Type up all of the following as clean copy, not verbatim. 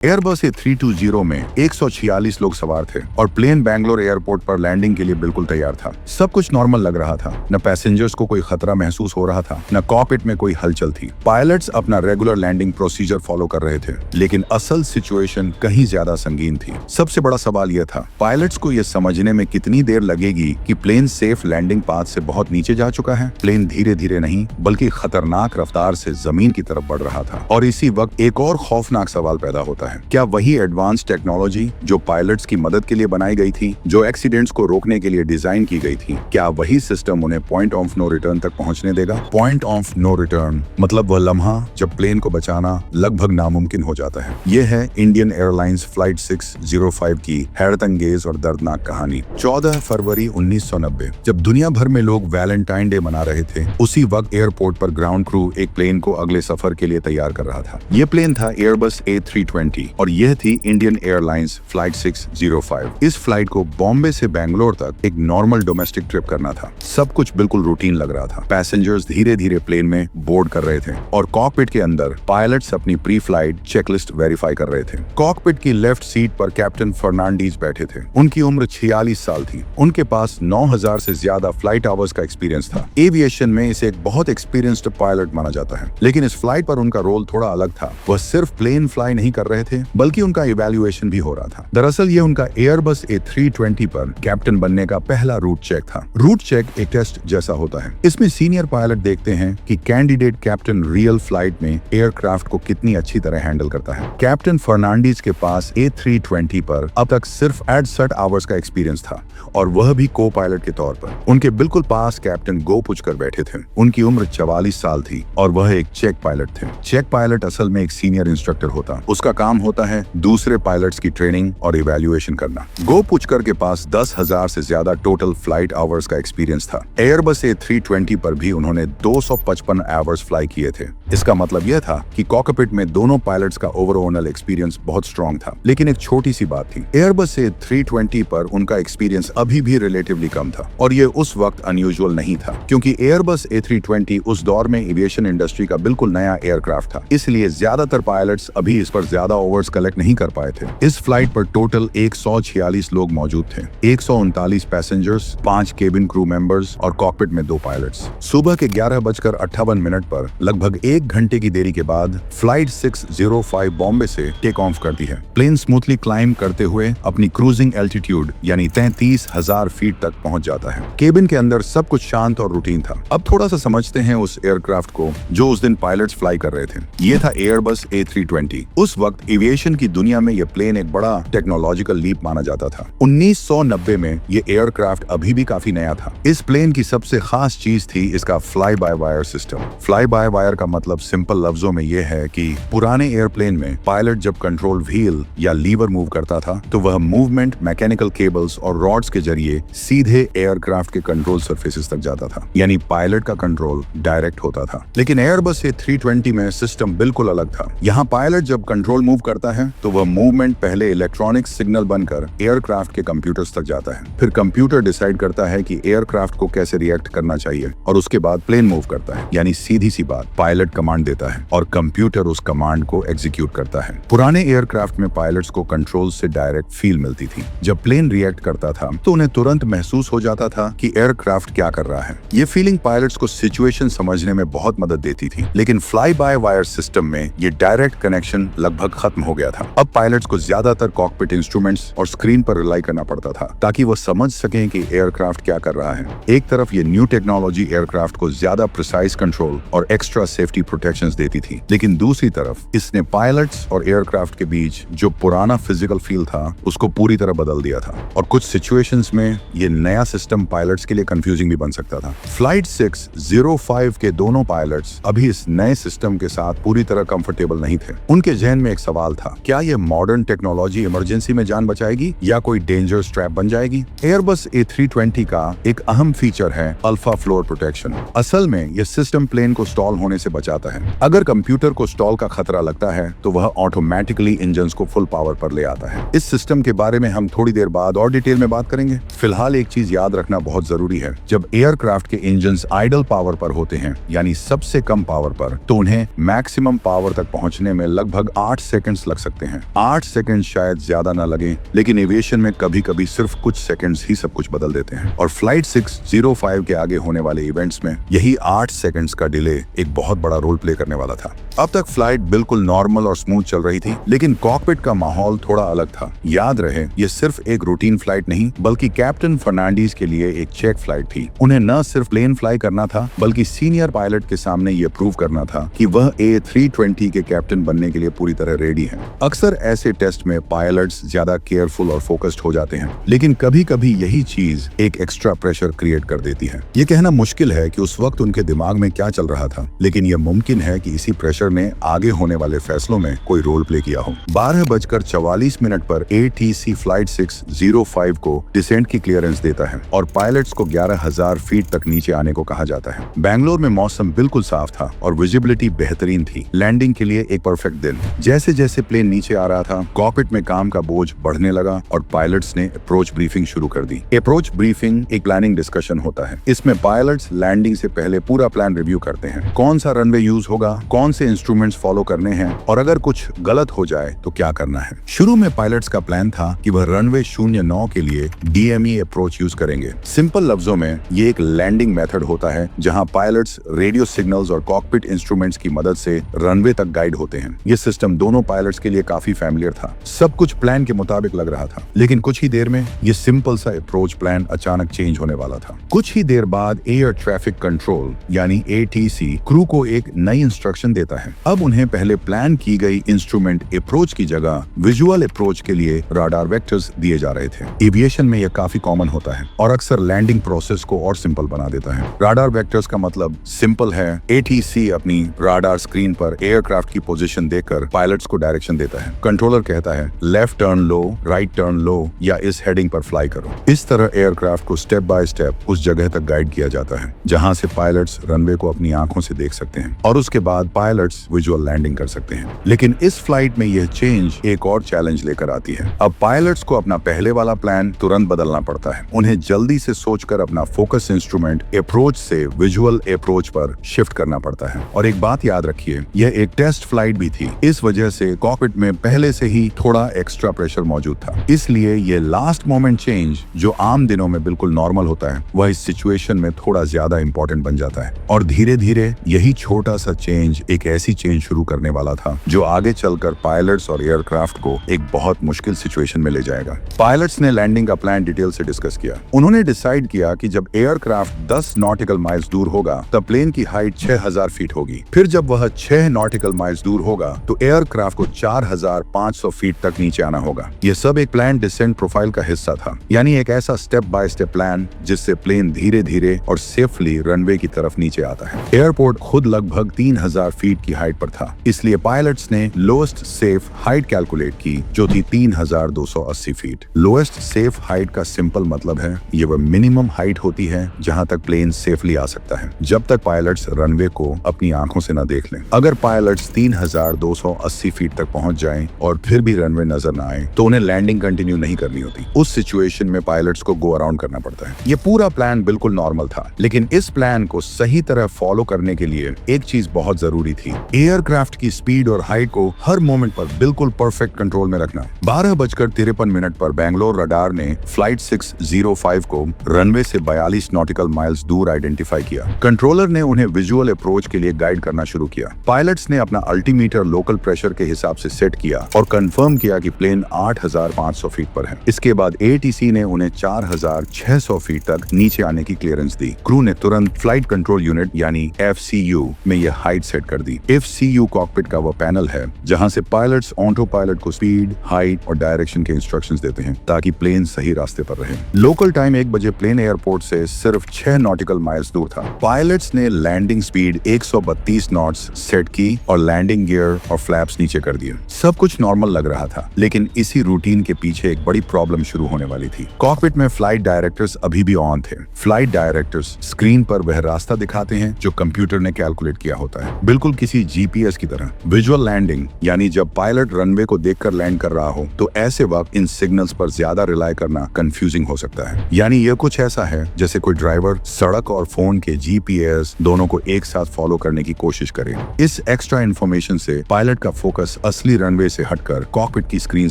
Airbus A320 में 146 लोग सवार थे और प्लेन बैंगलोर एयरपोर्ट पर लैंडिंग के लिए बिल्कुल तैयार था। सब कुछ नॉर्मल लग रहा था, न पैसेंजर्स को कोई खतरा महसूस हो रहा था, न कॉकपिट में कोई हलचल थी। पायलट्स अपना रेगुलर लैंडिंग प्रोसीजर फॉलो कर रहे थे, लेकिन असल सिचुएशन कहीं ज्यादा संगीन थी। सबसे बड़ा सवाल यह था, पायलट्स को यह समझने में कितनी देर लगेगी कि प्लेन सेफ लैंडिंग पाथ से बहुत नीचे जा चुका है। प्लेन धीरे धीरे नहीं बल्कि खतरनाक रफ्तार से जमीन की तरफ बढ़ रहा था और इसी वक्त एक और खौफनाक सवाल पैदा होता है, क्या वही एडवांस टेक्नोलॉजी जो पायलट्स की मदद के लिए बनाई गई थी, जो एक्सीडेंट्स को रोकने के लिए डिजाइन की गई थी, क्या वही सिस्टम उन्हें पॉइंट ऑफ नो रिटर्न तक पहुंचने देगा? पॉइंट ऑफ नो रिटर्न मतलब वह लम्हा जब प्लेन को बचाना लगभग नामुमकिन हो जाता है। यह है इंडियन एयरलाइंस फ्लाइट 605 की हैरतअंगेज और दर्दनाक कहानी। 14 फरवरी 1990 जब दुनिया भर में लोग वैलेंटाइन डे मना रहे थे, उसी वक्त एयरपोर्ट पर ग्राउंड क्रू एक प्लेन को अगले सफर के लिए तैयार कर रहा था। यह प्लेन था एयरबस A320 और यह थी इंडियन एयरलाइंस फ्लाइट 605। इस फ्लाइट को बॉम्बे से बैंगलोर तक एक नॉर्मल डोमेस्टिक ट्रिप करना था। सब कुछ बिल्कुल रूटीन लग रहा था। पैसेंजर्स धीरे धीरे प्लेन में बोर्ड कर रहे थे और कॉकपिट के अंदर पायलट्स अपनी प्री फ्लाइट चेकलिस्ट वेरीफाई कर रहे थे। कॉकपिट की लेफ्ट सीट पर कैप्टन फर्नांडीज बैठे थे। उनकी उम्र 46 साल थी। उनके पास 9000 से ज्यादा फ्लाइट आवर्स का एक्सपीरियंस था। एविएशन में इसे एक बहुत एक्सपीरियंस्ड पायलट माना जाता है, लेकिन इस फ्लाइट पर उनका रोल थोड़ा अलग था। वह सिर्फ प्लेन फ्लाई नहीं कर रहे थे, बल्कि उनका इवैल्यूएशन भी हो रहा था। दरअसल ये उनका एयरबस A320 पर कैप्टन बनने का पहला रूट चेक था। रूट चेक एक टेस्ट जैसा होता है। इसमें सीनियर पायलट देखते हैं कि कैंडिडेट कैप्टन रियल फ्लाइट में एयरक्राफ्ट को कितनी अच्छी तरह हैंडल करता है। कैप्टन फर्नांडीज के पास A320 पर अब तक सिर्फ 68 आवर्स का एक्सपीरियंस था और वह भी को पायलट के तौर पर। उनके बिल्कुल पास कैप्टन गो पुचकर बैठे थे। उनकी उम्र 44 साल थी और वह एक चेक पायलट थे। चेक पायलट असल में एक सीनियर इंस्ट्रक्टर होता। उसका काम होता है दूसरे पायलट्स की ट्रेनिंग और इवैल्यूएशन करना। गो पुचकर के पास 10,000 से ज्यादा टोटल फ्लाइट आवर्स का एक्सपीरियंस था। एयरबस A320 पर भी उन्होंने 255 आवर्स फ्लाई किए थे। इसका मतलब यह था कि कॉकपिट में दोनों पायलट्स का ओवरऑल एक्सपीरियंस बहुत स्ट्रॉन्ग था। लेकिन एक छोटी सी बात थी, एयरबस A320 पर उनका एक्सपीरियंस अभी भी रिलेटिवली कम था और ये उस वक्त अनयूजुअल नहीं था, क्योंकि एयरबस A320 उस दौर में एविएशन इंडस्ट्री का बिल्कुल नया एयरक्राफ्ट था। इसलिए ज्यादातर पायलट्स अभी इस पर ज्यादा ओवर्स कलेक्ट नहीं कर पाए थे। इस फ्लाइट पर टोटल 146 लोग मौजूद थे, 139 पैसेंजर्स, 5 केबिन क्रू मेंबर्स और कॉकपिट में 2 पायलट्स। सुबह के 11:58 पर लगभग 1 घंटे की देरी के बाद फ्लाइट 605 बॉम्बे से टेक ऑफ करती है। प्लेन स्मूथली क्लाइंब करते हुए अपनी क्रूजिंग एल्टीट्यूड यानी 33,000 फीट तक पहुंच जाता है। केबिन के अंदर सब कुछ शांत और रूटीन था। अब थोड़ा सा समझते हैं उस एयरक्राफ्ट को जो उस दिन पायलट्स फ्लाई कर रहे थे। ये था एयरबस A320। उस वक्त एविएशन की दुनिया में यह प्लेन एक बड़ा टेक्नोलॉजिकल लीप माना जाता था। 1990 में ये एयरक्राफ्ट अभी भी काफी नया था। इस प्लेन की सबसे खास चीज थी इसका fly by wire system. Fly by wire का मतलब सिंपल लफ्जों में यह है कि पुराने एयरप्लेन में पायलट जब कंट्रोल व्हील या लीवर मूव करता था तो वह मूवमेंट मैकेनिकल केबल्स और रॉड्स के जरिए सीधे एयरक्राफ्ट के कंट्रोल सरफेसेस तक जाता था, यानी पायलट का कंट्रोल डायरेक्ट होता था। लेकिन एयरबस A320 में सिस्टम बिल्कुल अलग था। यहाँ पायलट जब कंट्रोल मूव करता है तो वह मूवमेंट पहले इलेक्ट्रॉनिक सिग्नल बनकर एयरक्राफ्ट के कंप्यूटर्स तक जाता है। फिर कंप्यूटर डिसाइड करता है कि एयरक्राफ्ट को कैसे रिएक्ट करना चाहिए और उसके बाद प्लेन मूव करता है, यानी सीधी सी बात, पायलट कमांड देता है और कंप्यूटर उस कमांड को एग्जीक्यूट करता है। पुराने एयरक्राफ्ट में पायलट्स को कंट्रोल से डायरेक्ट फील मिलती थी। जब प्लेन रिएक्ट करता था तो उन्हें तुरंत महसूस हो जाता था कि एयरक्राफ्ट क्या कर रहा है। ये फीलिंग पायलट्स को सिचुएशन समझने में बहुत मदद देती थी। लेकिन फ्लाई बाय वायर सिस्टम में ये डायरेक्ट कनेक्शन लगभग खत्म हो गया था। अब पायलट्स को ज्यादातर कॉकपिट इंस्ट्रूमेंट्स और स्क्रीन पर रिलाई करना पड़ता था ताकि वो समझ सकें कि एयरक्राफ्ट क्या कर रहा है। एक तरफ ये न्यू टेक्नोलॉजी एयरक्राफ्ट को ज्यादा प्रिसाइज कंट्रोल और एक्स्ट्रा सेफ्टी प्रोटेक्शंस देती थी, लेकिन दूसरी तरफ इसने पायलट्स और एयरक्राफ्ट के बीच जो पुराना फिजिकल फील था उसको पूरी तरह बदल दिया था और कुछ सिचुएशंस में ये नया सिस्टम पायलट्स के लिए कंफ्यूजिंग भी बन सकता था। फ्लाइट 605 के दोनों पायलट्स अभी इस नए सिस्टम के साथ पूरी तरह कंफर्टेबल नहीं थे। उनके जहन में एक सवाल था, क्या ये मॉडर्न टेक्नोलॉजी इमरजेंसी में जान बचाएगी या कोई डेंजर ट्रैप बन जाएगी? एयरबस A320 का एक अहम फीचर है अल्फा फ्लोर प्रोटेक्शन। असल में यह सिस्टम प्लेन को स्टॉल होने से बचाता है। अगर कंप्यूटर को स्टॉल का खतरा लगता है तो वह ऑटोमेटिकली इंजन्स को फुल पावर पर ले आता है। इस सिस्टम के बारे में हम थोड़ी देर बाद और डिटेल में बात करेंगे। फिलहाल एक चीज याद रखना बहुत जरूरी है, जब एयरक्राफ्ट के इंजन्स आइडल पावर पर होते हैं यानी सबसे कम पावर पर, तो उन्हें मैक्सिमम पावर तक पहुंचने में लगभग 8 सेकंड सेकंड्स लग सकते हैं। 8 सेकंड शायद ज्यादा ना लगे, लेकिन एविएशन में कभी कभी सिर्फ कुछ सेकंड्स ही सब कुछ बदल देते हैं। और फ्लाइट 605 के आगे होने वाले इवेंट्स में यही 8 सेकंड्स का डिले एक बहुत बड़ा रोल प्ले करने वाला था। अब तक फ्लाइट बिल्कुल नॉर्मल और स्मूथ चल रही थी, लेकिन कॉकपिट का माहौल थोड़ा अलग था। याद रहे, ये सिर्फ एक रूटीन फ्लाइट नहीं, बल्कि कैप्टन फर्नांडीज के लिए एक चेक फ्लाइट थी। उन्हें न सिर्फ प्लेन फ्लाई करना था, बल्कि सीनियर पायलट के सामने ये प्रूव करना था कि वह A320 के कैप्टन बनने के लिए पूरी तरह रेडी हैं। अक्सर ऐसे टेस्ट में पायलट्स ज्यादा केयरफुल और फोकस्ड हो जाते हैं, लेकिन कभी कभी यही चीज एक एक्स्ट्रा प्रेशर क्रिएट कर देती है। ये कहना मुश्किल है कि उस वक्त उनके दिमाग में क्या चल रहा था, लेकिन यह मुमकिन है कि इसी प्रेशर ने आगे होने वाले फैसलों में कोई रोल प्ले किया हो। 12:44 पर ATC फ्लाइट 605 को डिसेंट की क्लियरेंस देता है और पायलट्स को 11,000 फीट तक नीचे आने को कहा जाता है। बैंगलोर में मौसम बिल्कुल साफ था और विजिबिलिटी बेहतरीन थी। लैंडिंग के लिए एक परफेक्ट दिन। जैसे जैसे प्लेन नीचे आ रहा था, कॉकपिट में काम का बोझ बढ़ने लगा और पायलट्स ने अप्रोच ब्रीफिंग शुरू कर दी। अप्रोच ब्रीफिंग एक प्लानिंग डिस्कशन होता है। इसमें पायलट्स लैंडिंग से पहले पूरा प्लान रिव्यू करते हैं। कौन सा रनवे यूज होगा, कौन से इंस्ट्रूमेंट्स फॉलो करने हैं और अगर कुछ गलत हो जाए तो क्या करना है। शुरू में पायलट्स का प्लान था कि वह रनवे 09 के लिए DME अप्रोच यूज करेंगे। सिंपल लफ्जों में ये एक लैंडिंग मेथड होता है जहां पायलट्स रेडियो सिग्नल्स और कॉकपिट इंस्ट्रूमेंट्स की मदद से रनवे तक गाइड होते हैं। ये सिस्टम दोनों पायलट्स के लिए काफी फैमिलियर था। सब कुछ प्लान के मुताबिक लग रहा था, लेकिन कुछ ही देर में ये सिंपल सा अप्रोच प्लान अचानक चेंज होने वाला था। कुछ ही देर बाद एयर ट्रैफिक कंट्रोल यानी ATC क्रू को एक नई इंस्ट्रक्शन देता है। अब उन्हें पहले प्लान की गई इंस्ट्रूमेंट अप्रोच की जगह विजुअल अप्रोच के लिए राडार वेक्टर्स दिए जा रहे थे। एविएशन में यह काफी कॉमन होता है और अक्सर लैंडिंग प्रोसेस को और सिंपल बना देता है। राडार वेक्टर्स का मतलब सिंपल है, ATC अपनी राडार स्क्रीन पर एयरक्राफ्ट की पोजीशन देकर पायलट्स को डायरेक्शन देता है। कंट्रोलर कहता है लेफ्ट टर्न लो, राइट टर्न लो या इस हेडिंग पर फ्लाई करो। इस तरह एयरक्राफ्ट को स्टेप बाय स्टेप उस जगह तक गाइड किया जाता है जहां से पायलट्स रनवे को अपनी आंखों से देख सकते हैं और उसके बाद पायलट्स विजुअल लैंडिंग कर सकते हैं। लेकिन इस फ्लाइट में यह चेंज एक और चैलेंज लेकर आती है। अब पायलट्स को अपना पहले वाला प्लान तुरंत बदलना पड़ता है। उन्हें जल्दी से सोचकर अपना फोकस इंस्ट्रूमेंट अप्रोच से विजुअल अप्रोच पर शिफ्ट करना पड़ता है। और एक बात याद रखिए, यह एक टेस्ट फ्लाइट भी थी। इस वजह से कॉकपिट में पहले से ही थोड़ा एक्स्ट्रा प्रेशर मौजूद था। इसलिए ये लास्ट मोमेंट चेंज जो आम दिनों में बिल्कुल नॉर्मल होता है, वह इस सिचुएशन में थोड़ा ज्यादा इंपॉर्टेंट बन जाता है। और धीरे धीरे यही छोटा सा चेंज एक ऐसी चेंज शुरू करने वाला था जो आगे चलकर पायलट्स और एयरक्राफ्ट को एक बहुत मुश्किल सिचुएशन में ले जाएगा। पायलट्स ने लैंडिंग का प्लान डिटेल से डिस्कस किया। उन्होंने डिसाइड किया कि जब एयरक्राफ्ट 10 नॉटिकल माइल्स दूर होगा तब प्लेन की हाइट 6,000 फीट होगी। फिर जब वह 6 नॉटिकल माइल्स दूर होगा तो एयरक्राफ्ट को 4,500 फीट तक नीचे आना होगा। यह सब एक प्लान डिसेंट प्रोफाइल का हिस्सा था, यानी एक ऐसा स्टेप बाय स्टेप प्लान जिससे प्लेन धीरे धीरे और सेफली रनवे की तरफ नीचे आता है। एयरपोर्ट खुद लगभग 3,000 फीट की हाइट पर था, इसलिए पायलट्स ने लोएस्ट सेफ हाइट कैलकुलेट की जो थी 3,280 फीट। लोएस्ट सेफ हाइट का सिंपल मतलब है ये वह मिनिमम हाइट होती है जहां तक प्लेन सेफली आ सकता है, जब तक पायलट्स रनवे को अपनी आंखों से न देख लें। अगर पायलट्स 3,280 फीट तक पहुंच जाएं और फिर भी रनवे नजर न आए तो उन्हें लैंडिंग कंटिन्यू नहीं करनी होती। उस सिचुएशन में पायलट्स को गो अराउंड करना पड़ता है। ये पूरा प्लान बिल्कुल नॉर्मल था, लेकिन इस प्लान को सही तरह फॉलो करने के लिए एक चीज बहुत जरूरी थी, एयरक्राफ्ट की स्पीड और हाइट को हर मोमेंट पर बिल्कुल परफेक्ट कंट्रोल में रखना। 12:53 पर बैंगलोर रडार ने फ्लाइट 605 को रनवे से 42 नॉटिकल माइल्स दूर आइडेंटिफाई किया। कंट्रोलर ने उन्हें विजुअल अप्रोच के लिए गाइड करना शुरू किया। पायलट्स ने अपना अल्टीमीटर लोकल प्रेशर के हिसाब से सेट किया और कंफर्म किया कि प्लेन 8,500 फीट पर है। इसके बाद ATC ने उन्हें 4,600 फीट तक नीचे आने की क्लियरेंस दी। क्रू ने तुरंत फ्लाइट कंट्रोल यूनिट यानी FCU में यह हाइट सेट कर दी। FCU कॉकपिट का वो पैनल है जहां से पायलट्स ऑटो पायलट को स्पीड, हाइट और डायरेक्शन के इंस्ट्रक्शंस देते हैं ताकि प्लेन सही रास्ते पर रहे। लोकल टाइम 1 बजे प्लेन एयरपोर्ट से सिर्फ 6 नॉटिकल माइल्स दूर था। पायलट्स ने लैंडिंग स्पीड 132 नॉट्स सेट की और लैंडिंग गियर और फ्लैप्स नीचे कर दिए। सब कुछ नॉर्मल लग रहा था, लेकिन इसी रूटीन के पीछे एक बड़ी प्रॉब्लम शुरू होने वाली थी। कॉकपिट में फ्लाइट डायरेक्टर्स अभी भी ऑन थे। फ्लाइट डायरेक्टर्स स्क्रीन पर वह रास्ता दिखाते हैं जो कंप्यूटर ने कैलकुलेट किया होता है, बिल्कुल किसी GPS की तरह। विजुअल लैंडिंग यानी जब पायलट रनवे को देखकर लैंड कर रहा हो तो ऐसे वक्त इन सिग्नल्स पर ज्यादा रिलाई करना कंफ्यूजिंग हो सकता है। यानी यह कुछ ऐसा है जैसे कोई ड्राइवर सड़क और फोन के GPS दोनों को एक साथ फॉलो करने की कोशिश करे। इस एक्स्ट्रा इन्फॉर्मेशन से पायलट का फोकस असली रनवे से हटकर कॉकपिट की स्क्रीन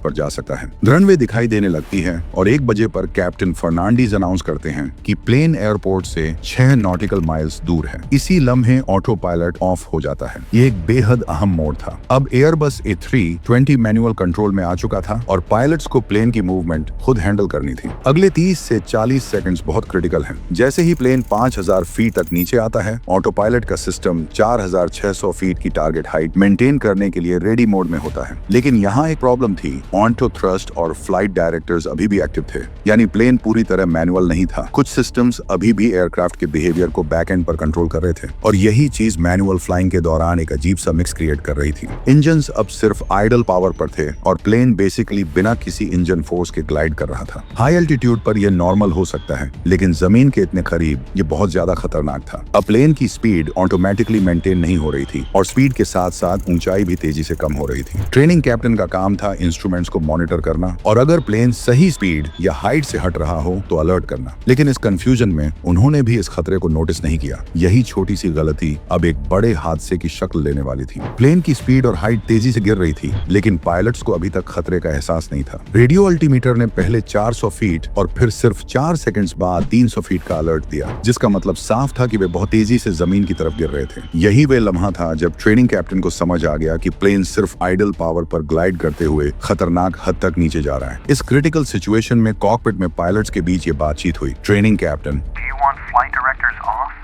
पर जा सकता है। रनवे दिखाई देने लगती है और 1 बजे पर कैप्टन फर्नांडीज अनाउंस करते हैं कि प्लेन एयरपोर्ट से 6 नॉटिकल माइल्स दूर है। इसी लम्हे ऑटो पायलट ऑफ हो जाता है। ये एक बेहद अहम मोड़ था। अब एयरबस A320 मैनुअल कंट्रोल में आ चुका था और पायलट्स को प्लेन की मूवमेंट खुद हैंडल करनी थी। अगले 30 से 40 सेकंड्स बहुत क्रिटिकल हैं। जैसे ही प्लेन 5000 फीट तक नीचे आता है, ऑटो पायलट का सिस्टम 4600 फीट की टारगेट हाइट मेंटेन करने के लिए रेडी मोड में होता है। लेकिन यहाँ एक प्रॉब्लम थी, ऑटो थ्रस्ट और फ्लाइट डायरेक्टर्स अभी भी एक्टिव थे, यानी प्लेन पूरी तरह मैनुअल नहीं था। कुछ सिस्टम्स अभी भी एयरक्राफ्ट के बिहेवियर को बैक एंड पर कंट्रोल कर रहे थे और यही चीज मैनुअल फ्लाइंग के दौरान एक अजीब सा मिक्स क्रिएट कर रही थी। इंजन्स अब सिर्फ आइडल पावर पर थे और प्लेन बेसिकली बिना किसी इंजन फोर्स के ग्लाइड कर रहा था। हाई एल्टीट्यूड पर यह नॉर्मल हो सकता है, लेकिन जमीन के इतने करीब ये बहुत ज्यादा खतरनाक था। अब प्लेन की स्पीड ऑटोमेटिकली मेंटेन नहीं हो रही थी और स्पीड के साथ साथ ऊंचाई भी तेजी से कम हो रही थी। ट्रेनिंग कैप्टन का काम था इंस्ट्रूमेंट्स को मॉनिटर करना और अगर प्लेन सही स्पीड या हाइट से हट रहा हो तो अलर्ट करना। लेकिन इस कंफ्यूजन में उन्होंने भी इस खतरे को नोटिस नहीं किया। यही छोटी सी गलती अब एक बड़े हादसे की शक्ल लेने वाली थी। प्लेन की स्पीड और हाइट तेजी से गिर रही थी, लेकिन पायलट्स को अभी तक खतरे का एहसास नहीं था। रेडियो अल्टीमीटर ने पहले 400 फीट और फिर सिर्फ 4 सेकंड्स बाद 300 फीट का अलर्ट दिया, जिसका मतलब साफ था कि वे बहुत तेजी से जमीन की तरफ गिर रहे थे। यही वे लम्हा था जब ट्रेनिंग कैप्टन को समझ आ गया कि प्लेन सिर्फ आइडल पावर पर ग्लाइड करते हुए खतरनाक हद तक नीचे जा रहा है। इस क्रिटिकल सिचुएशन में कॉकपिट में पायलट्स के बीच ये बातचीत हुई। Training captain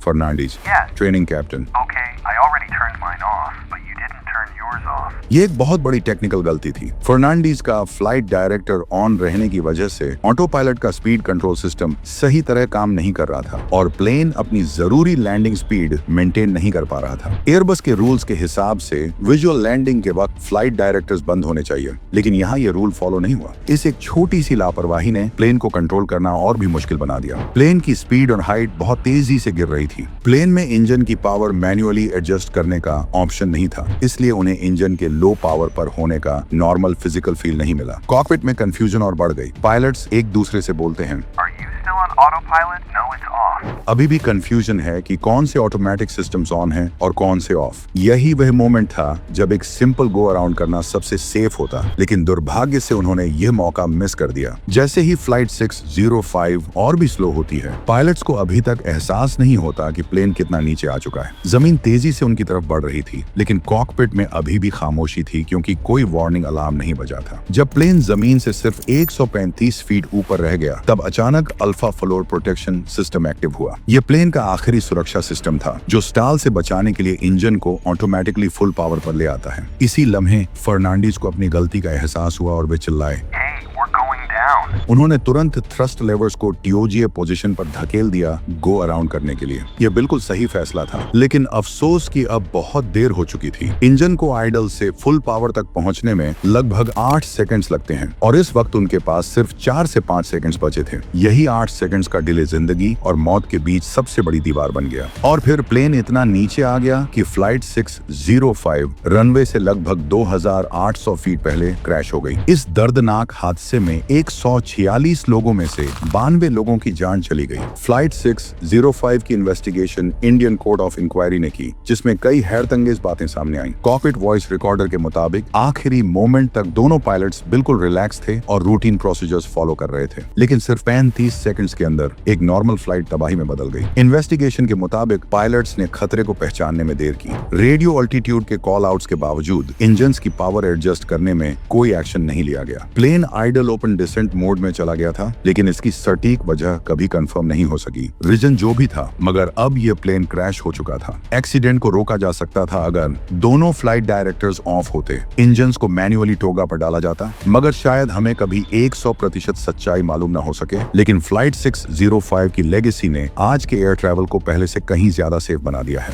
Fernandez. Yes. Training captain. Okay, I already turned mine off, but you didn't turn yours off. ये एक बहुत बड़ी टेक्निकल गलती थी। फर्नांडीज का फ्लाइट डायरेक्टर ऑन रहने की वजह से ऑटो पायलट का स्पीड कंट्रोल सिस्टम सही तरह काम नहीं कर रहा था और प्लेन अपनी जरूरी लैंडिंग स्पीड मेंटेन नहीं कर पा रहा था। एयरबस के रूल्स के हिसाब से विजुअल लैंडिंग के वक्त फ्लाइट डायरेक्टर्स बंद होने चाहिए, लेकिन यहाँ ये रूल फॉलो नहीं हुआ। इस एक छोटी सी लापरवाही ने प्लेन को कंट्रोल करना और भी मुश्किल बना दिया। प्लेन की स्पीड और हाइट बहुत तेजी से गिर रही थी। प्लेन में इंजन की पावर मैन्युअली एडजस्ट करने का ऑप्शन नहीं था, इसलिए उन्हें इंजन के लो पावर पर होने का नॉर्मल फिजिकल फील नहीं मिला। कॉकपिट में कंफ्यूजन और बढ़ गई। पायलट्स एक दूसरे से बोलते हैं, Are you still on autopilot? No, it's off. अभी भी कंफ्यूजन है कि कौन से ऑटोमेटिक सिस्टम्स ऑन हैं और कौन से ऑफ। यही वह मोमेंट था जब एक सिंपल गो अराउंड करना सबसे सेफ होता, लेकिन दुर्भाग्य से उन्होंने यह मौका मिस कर दिया। जैसे ही फ्लाइट 605 और भी स्लो होती है, पायलट्स को अभी तक एहसास नहीं होता कि प्लेन कितना नीचे आ चुका है। जमीन तेजी से उनकी तरफ बढ़ रही थी, लेकिन कॉकपिट में अभी भी खामोशी थी क्योंकि कोई वार्निंग अलार्म नहीं बजा था। जब प्लेन जमीन से सिर्फ 135 फीट ऊपर रह गया, तब अचानक alpha floor protection system active हुआ। यह प्लेन का आखिरी सुरक्षा सिस्टम था जो स्टाल से बचाने के लिए इंजन को ऑटोमेटिकली फुल पावर पर ले आता है। इसी लम्हे फर्नांडीज को अपनी गलती का एहसास हुआ और वे चिल्लाए। Hey, we're going down. उन्होंने तुरंत थ्रस्ट लेवर्स को टीओजीए पोजीशन पर धकेल दिया गो अराउंड करने के लिए। यह बिल्कुल सही फैसला था, लेकिन अफसोस कि अब बहुत देर हो चुकी थी। इंजन को आइडल से फुल पावर तक पहुंचने में लगभग 8 सेकंड्स लगते हैं और इस वक्त उनके पास सिर्फ 4 से 5 सेकंड्स बचे थे। यही 8 सेकंड्स का डिले जिंदगी और मौत के बीच सबसे बड़ी दीवार बन गया। और फिर प्लेन इतना नीचे आ गया कि फ्लाइट 605 रनवे से लगभग 2800 फीट पहले क्रैश हो गई। इस दर्दनाक हादसे में 146 लोगों में से 92 लोगों की जान चली गई। फ्लाइट 605 की investigation Indian court of inquiry ने की, जिसमें कई हैरतअंगेज बातें सामने आईं। कॉकपिट वॉइस रिकॉर्डर के मुताबिक आखिरी मोमेंट तक दोनों पायलट्स बिल्कुल रिलैक्स थे और रूटीन प्रोसीजर्स फॉलो कर रहे थे, लेकिन सिर्फ 35 सेकंड्स के अंदर एक नॉर्मल फ्लाइट तबाही में बदल गई। इन्वेस्टिगेशन के मुताबिक पायलट्स ने खतरे को पहचानने में देर की। रेडियो अल्टीट्यूड के कॉल आउट्स के बावजूद इंजन्स की पावर एडजस्ट करने में कोई एक्शन नहीं लिया गया। Plane idle open descent mode में चला गया था, लेकिन इसकी सटीक वजह कभी कंफर्म नहीं हो सकी। रीजन जो भी था, मगर अब यह प्लेन क्रैश हो चुका था। एक्सीडेंट को रोका जा सकता था अगर दोनों फ्लाइट डायरेक्टर्स ऑफ होते, इंजन्स को मैन्युअली टोगा पर डाला जाता, मगर शायद हमें कभी 100% सच्चाई मालूम न हो सके। लेकिन फ्लाइट 605 की लेगेसी ने आज के एयर ट्रैवल को पहले से कहीं ज्यादा सेफ बना दिया है।